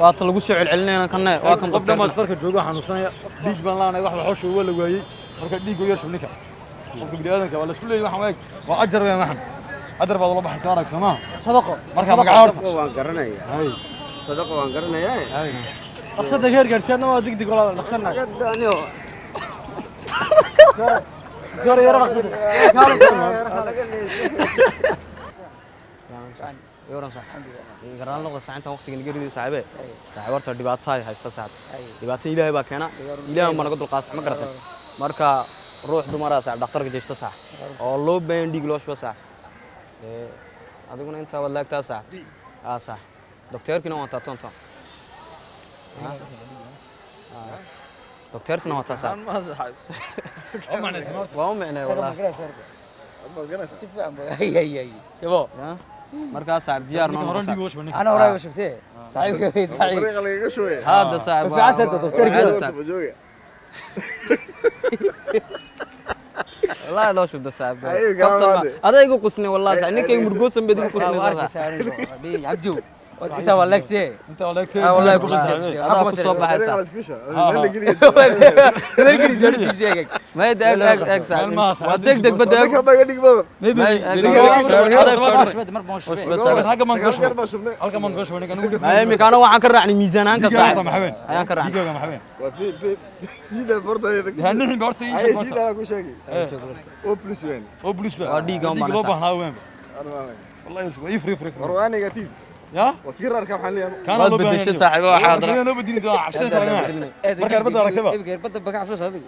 waad lagu soo celcelinayna kan waa kan qofka maastarka joogo xanuunsanaya dhiig baan laanay wax xoosha uga la waayay marka dhiig oo yeesho ninka qofka bini'aadanka waa la isku leeyahay waxaan waa ajar weyn waxan ajar baad wala baxan taarag sama sadaqo marka magacaad waan garanaya hay sadaqo waan garanaya hay qasada heer gaarsiina waa digdig wala dhaqsanaa gadaniyo زور يا رقص يورن صح قران لقد ساعتها وقت نجري صاحبه صاحبته dhibaatay haysta saad dhibaato ilaahay baa keena ilaahay ma naga dulqaas ma garatay marka ruux dumara saad dhakhtarka jeesta sax oo loo baahan dhig loo shubaa sax adiguna inta wad laagtaa sax sax doctorkina waan taatonta دكتوركنا ما تصعب. ما صعب. أمانة سمعت. وأمانة والله. هي شباب. مركز صعب ديار ما صعب. أنا وراي وشفتيه. صعيب صعيب. هذا صعب. في عسل دكتور هذا صعب. والله لا شو ده صعب. هذا يقول قصني والله صعب. إنك يمرقوس بدي قصني. عبدو. انت ولكتي انت ولكتي والله كل شيء هذا كصوب حساب ما يدق اك ساعه ودق دق بدك ما يمك انا waxaan ka raacnay miisaanka saac ayaan ka raacnay sida borda hanixin borta ii sheeg sida ku sheegay oo plus weyn waa dhiiga ma loo baahnaa weyn wallahi yifri warwaa negative يا وكيرر كم حاليا كان لو بديش صاحبه حاضر انا بدي ندوا عشان مركز بدي اركبها بدي بقى فلوس هذيك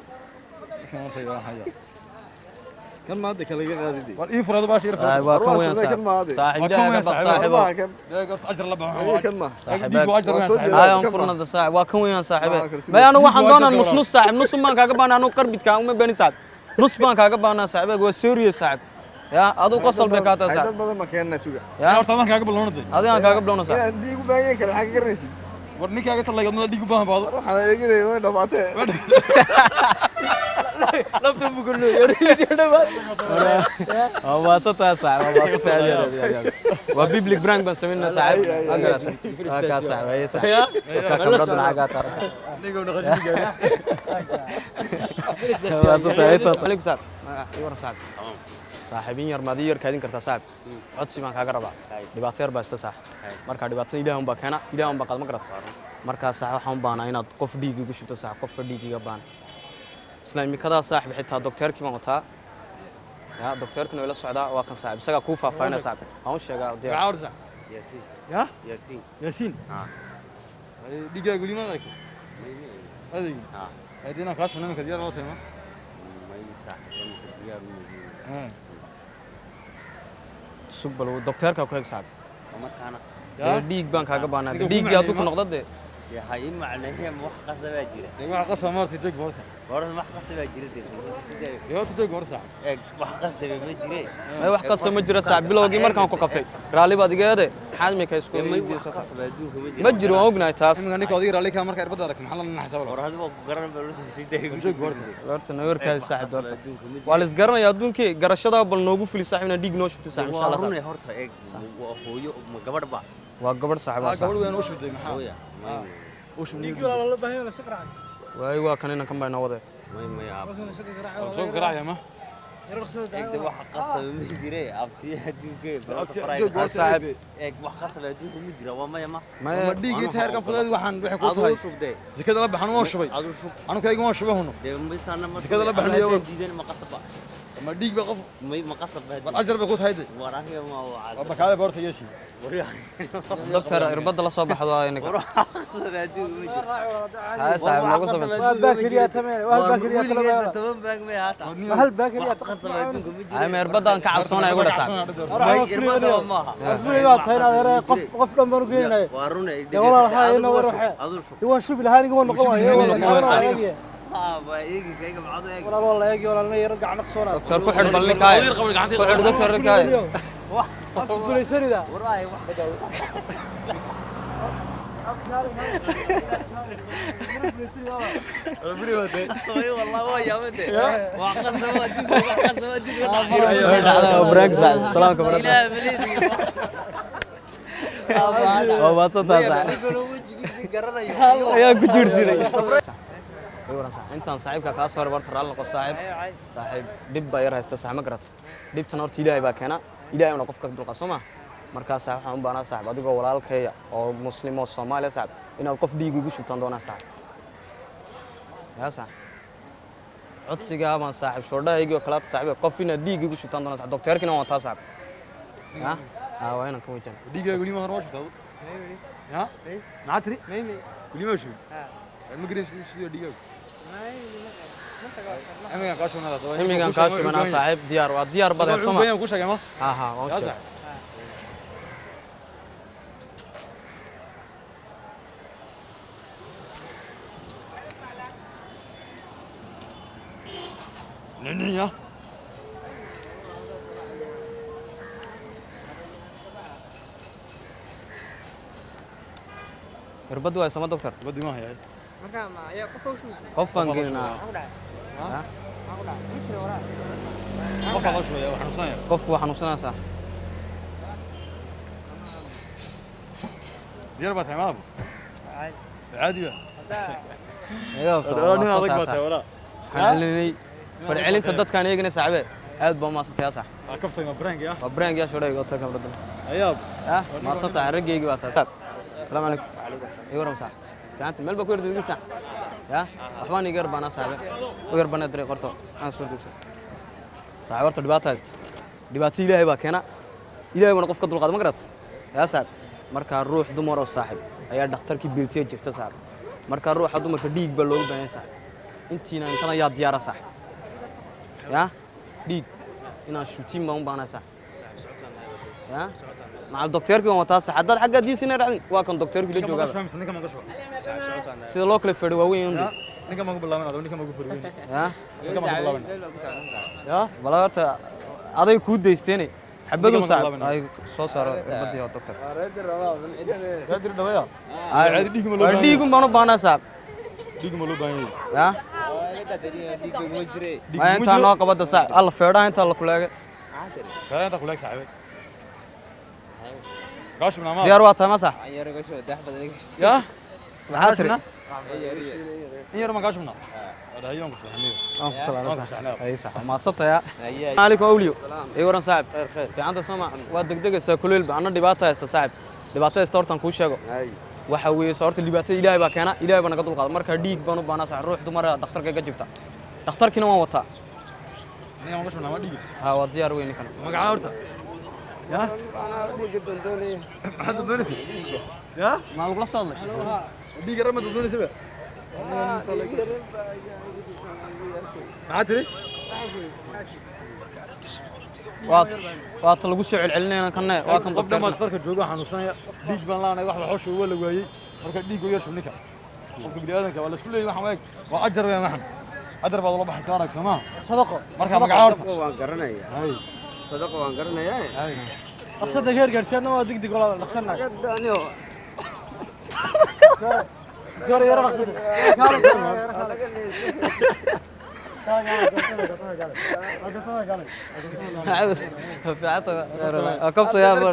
كم ما ادك اللي غادي دي واليفرض باش يرفع واكم وين صاحب صاحبه قلت اجر لبا كلمه ديقو اجر وين هاي انفرنا صاحب واكم وين صاحبه ما انا waxaan doonaa nus saac nus ma kaaga baan anu qarbidka uma bani saad nus baan kaaga baana saaxibe waa serious saacib يا أدو قصل بكاتا ساعة. هذا بدل ما كان سوق. يا أرتضى ما كان قبل لونه. هذا أنا كان قبل لونه ساعة. ديجو باين كل حاجة كرنسي. ورني كأجت الله يقولنا ديجو باه بعض. روح على يجري وين دفعته. لا بتبغى كله يريد يدفع. ما تطلع ساعة ما تطلع يا وبيبليك برانك بس منا ساعة. أقرأ ساعة. ساعة هي ساعة. كم ردنا حاجات ترى ساعة. نيجو نخرج نيجو. ما تطلع هي تطلع. عليك ساعة. يورا ساعة. صاحبين يرمادي يركادين كرتا صاحب codsi baan kaaga rabaa dhibaato yar baa ista sax marka dhibaatada ilaahay baa keena ilaahay baa qad ma garad saaro marka sax waxaan baanaa inaad qof dhiig ugu shubto sax qof dhiigiga baan islaamikada saaxib xitaa doctorkii ma wataa ya doctorkina ila socdaa waa kan saaxib isaga ku faafayna saaxib aan sheegaa diyaar caawr sax yaasiin ya yaasiin dhiiga gulima lak adii adina kaas namka diyaar loo teema سبل والدكتور كاكو صعب وما كان ديك بان كاغا بانا ديك يا دوك نقدد يا هاي معناها محقصه باجره محقصه ما تجيك بورتا بورتا محقصه باجره يا تجيك بورتا محقصه باجره ما wax qasam ma jiro saac bilowgii markaan ku qabtay raali baad igeede xaadmi ka isku ma jiro waan ognahay taas in ninka oday raali ka marka irbada aragtay maxaa la naxay sabab war hada waa garan baa loo sii daayay warta nawarka saaxib warta wal is garanaya adduunkii garashada bal noogu fili saaxibna dhiig noo shubtay saaxib insha Allah waruna horta eeg waa hooyo ma gabadh ba waa gabadh saaxiib ah gabadh weyn oo shubtay maxaa hooya dhiig wala la baahan la saqraan waay waa kan inaan kan bayna wada ما يعرف soo garaacay ma اكتب واحد قصه مجري ابتي هديك صاحب اك واحد قصه هديك مجري وما يما ما ديغي تهر كان فضل waxaan wixii ku tahay shubday sikada la baxan oo shubay anu kayga ma shubahno deemisana ma sikada la baxan diidan ma qasaba ما ديك بقف ما قصب اجر بقول هيدي وراهي ما هو عاد بكاله بورتا يشي دكتور irbada la soo baxdo waa inaka قصد هديك مجري ها صاحب lagu sameeyay وهل باكريا تمام وهل باكريا تمام باك ما هاتا وهل باكريا قصب هديك مجري ay ma irbadaan ka cabsoonay ugu dhasac qof dhan baan u geenay waruna walaal hayna war waxa waan shubi lahayn igu noqon waayo بايجي كيغا معادو ايجي ولا والله ايجي ولا يرجع رجع نقصونا دكتور ku xidh balni kaay ku xidh دكتور kaay wax fulaysan ida وراي واحد والله هو يا ودي وعقد زواديك وعقد زواديك براك سلام كبرت لا بليدي oo maadsantaa saaxiib ayaa ku jiirsinay iwaran saaxiib intaan saaxiibka kaa soo horbarta raal noqo saaxiib dhib baa yar haysta saaxiib ma garat dhibtan horta ilaahay baa keena ilaahay una qofka dulqa soo ma markaa saaxiib waxaan u baahnaa saaxiib adigoo walaalkaya oo muslim oo Soomaaliya saaxiib inaad qof dhiig ugu shubtaan doonaa saaxiib yaa saaxiib codsiga baan saaxiib shoodhahayga oo kala saaxiib qof inaad dhiig ugu shubtaan doonaa saaxiib doctorkina waa taa saaxiib ها وين كم وجهنا دقيقة قولي ما هرماش بتاعه ها نعتري قولي ما شو ما قريش شو دقيقة أمي كان كاشو نادا أمي كان كاشو أنا صاحب ديار بدر سما بينهم كوشة كمان ها وش نينيا irbadu waa sama doctor بدي ما هي marka ma ayaa qofan gelinaa ما فعل شوية وحنصايا qofku waa xanuunsanaysaa ديار بات ما أبو عادي بقى xanuunsanaysaa farcelinta dadkan iyagana saaxiibay aad baa maasantay sax كفتي ما برانك يا waa brand yaa shoodhay goobta kabrada أياب maasantay ragaygi waa taas السلام عليكم يورم صاحب فهمت مال بكور دغ صاحب يا waxbaan iga rabana saaxiib iga rabana diray qorto aan soo dugsan saaxiib horta dhibaato ilaahay baa keena ilaahay wana qofka dulqaad ma garat yaa saaxiib marka ruux dumar oo saaxiib ayaa dhakhtarkii biirtiye jirta saaxiib marka ruuxa dumarka dhiig baa looga baahan saaxiib intiina intan ayaa diyaara saaxiib ya dhiig inaan shubtiin baan u baahnaa saaxiib ya مع الدكتور كي هو تاسع حدد حاجة دي سنة رعد واكن دكتور كي لجوا قال نيكا ما قشوا سيد لوكل فرد وين عندي نيكا ما قبل لا من هذا نيكا ما قبل وين يا نيكا ما قبل لا من يا بلا هذا يكود ديستني حبيبي صعب هاي صار بدي يا دكتور قادر دوايا عادي ديكم بانو بانا صعب ديكم لو باين يا ما انت انا قبض صعب الله فيردا انت الله كلاك فعلا انت كلك صاحبي قاش من امام ديار وقتها ما صح يا معاتري هي ما قاش منا هذا يوم اي صح ما صدت يا عليكم اوليو اي ورن صاحب خير في عندك سمع waa degdegaysa kuleel baana dhibaato haysta saaxib dhibaato haysta hortan ku sheego waxa weeye soorta dhibaato ilaahay baa keena ilaahay baa naga dul qaad marka dhiig baan u baana sax ruux dumar ah dhakhtarka ka jifta dhakhtarkina waan wataa niga ma qashna ma dhigi ha waa diyaar weyn kan magaca horta يا حد دوني يا ما ugu la soo دي قرمت دوني سبع عادري waad lagu soo celcelinayna kan waa kan qofka ma farka joogo xanuunsanaya dhiig baan laanay wax xoosh oo la waayay marka dhiig oo yar shubnika qofka bini'aadanka wala isku leeyahay waxa waa ajar weey maxan ajar baad wala baxay taarag sama صدقه marka magaca waan garanaya hay صدقه waan garanaya hay رخصتك غير قرشنا ما دق ولا رخصنا gadaniyo زور يا رخصتك في عطا كبت يا ابو